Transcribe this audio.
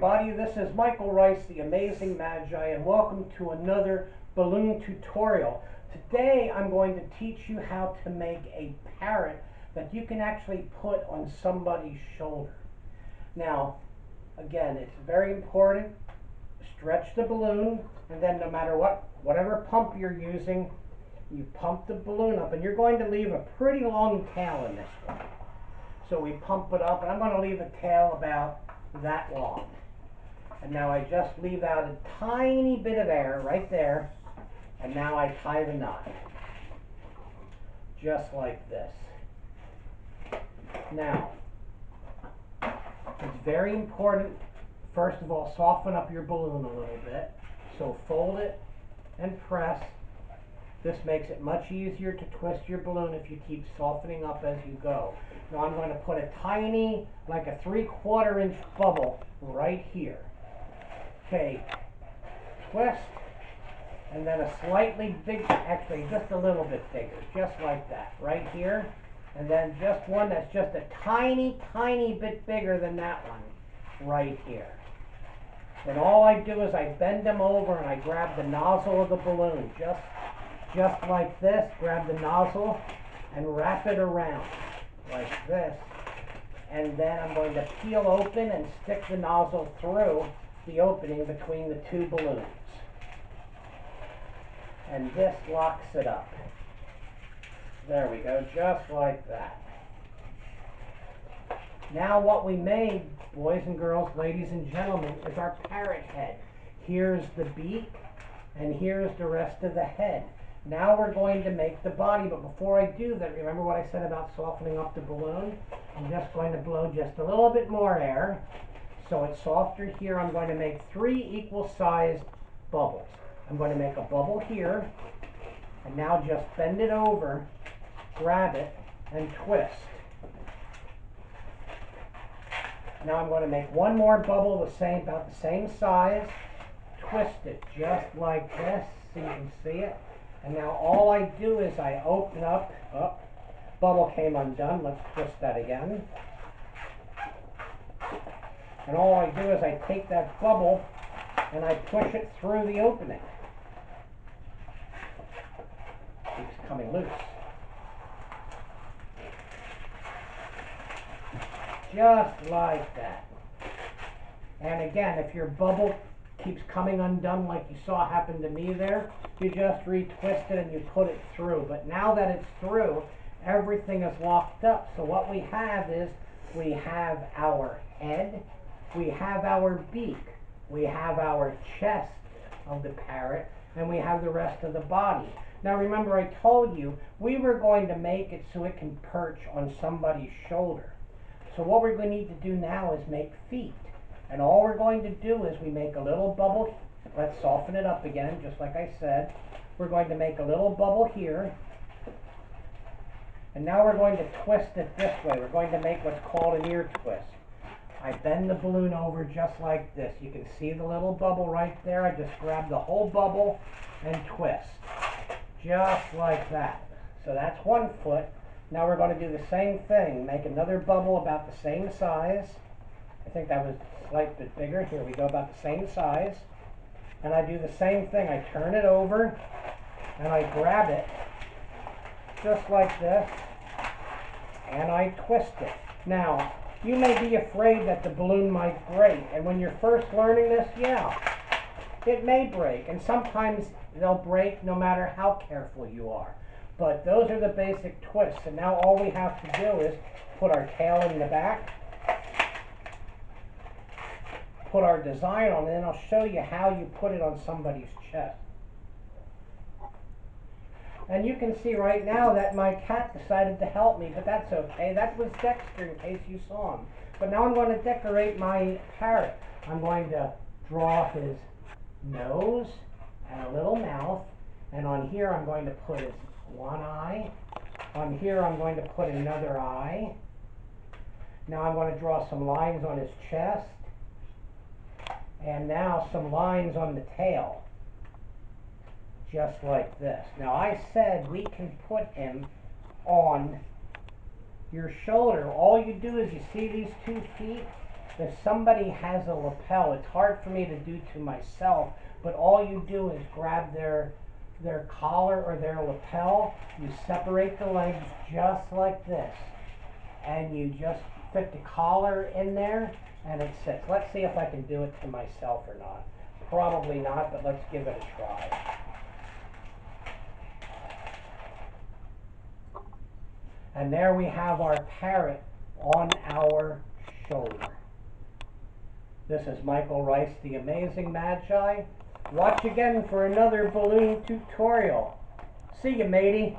everybody, this is Michael Rice, the Amazing Magi, and welcome to another balloon tutorial. Today I'm going to teach you how to make a parrot that you can actually put on somebody's shoulder. Now, again, it's very important, stretch the balloon, and then no matter whatever pump you're using, you pump the balloon up, and you're going to leave a pretty long tail in this one. So we pump it up, and I'm going to leave a tail about that long. And now I just leave out a tiny bit of air right there, and now I tie the knot. Just like this. Now, it's very important, first of all, soften up your balloon a little bit. So fold it and press. This makes it much easier to twist your balloon if you keep softening up as you go. Now I'm going to put a tiny, like a 3/4 inch bubble right here. Okay, twist, and then a slightly big, actually just a little bit bigger, just like that, right here. And then just one that's just a tiny, tiny bit bigger than that one, right here. And all I do is I bend them over and I grab the nozzle of the balloon, just like this, grab the nozzle and wrap it around like this, and then I'm going to peel open and stick the nozzle through the opening between the two balloons, and this locks it up. There we go, just like that. Now what we made, boys and girls, ladies and gentlemen, is our parrot head. Here's the beak, and here's the rest of the head. Now we're going to make the body, but before I do that, remember what I said about softening up the balloon? I'm just going to blow just a little bit more air, so it's softer here. I'm going to make 3 equal-sized bubbles. I'm going to make a bubble here, and now just bend it over, grab it, and twist. Now I'm going to make one more bubble about the same size, twist it just like this so you can see it. And now all I do is I open up, bubble came undone, let's twist that again. And all I do is I take that bubble and I push it through the opening. It's coming loose. Just like that. And again, if your bubble keeps coming undone like you saw happen to me there, you just retwist it and you put it through. But now that it's through, everything is locked up. So what we have is, we have our head, we have our beak, we have our chest of the parrot, and we have the rest of the body. Now remember, I told you we were going to make it so it can perch on somebody's shoulder. So what we're going to need to do now is make feet. And all we're going to do is we make a little bubble. Let's soften it up again, just like I said. We're going to make a little bubble here. And now we're going to twist it this way. We're going to make what's called an ear twist. I bend the balloon over just like this. You can see the little bubble right there. I just grab the whole bubble and twist. Just like that. So that's one foot. Now we're going to do the same thing. Make another bubble about the same size. I think that was a slight bit bigger. Here we go, about the same size. And I do the same thing. I turn it over and I grab it just like this and I twist it. Now, you may be afraid that the balloon might break, and when you're first learning this, yeah, it may break, and sometimes they'll break no matter how careful you are. But those are the basic twists, and now all we have to do is put our tail in the back, put our design on, and then I'll show you how you put it on somebody's chest. And you can see right now that my cat decided to help me, but that's okay. That was Dexter, in case you saw him. But now I'm going to decorate my parrot. I'm going to draw his nose and a little mouth, and on here I'm going to put his one eye. On here I'm going to put another eye. Now I'm going to draw some lines on his chest, and now some lines on the tail, just like this. Now I said we can put him on your shoulder. All you do is, you see these 2 feet? if somebody has a lapel, it's hard for me to do to myself, but all you do is grab their collar or their lapel, you separate the legs just like this, and you just fit the collar in there, and it sits. Let's see if I can do it to myself or not. Probably not, but let's give it a try. And there we have our parrot on our shoulder. This is Michael Rice, the Amazing Magi. Watch again for another balloon tutorial. See you, matey.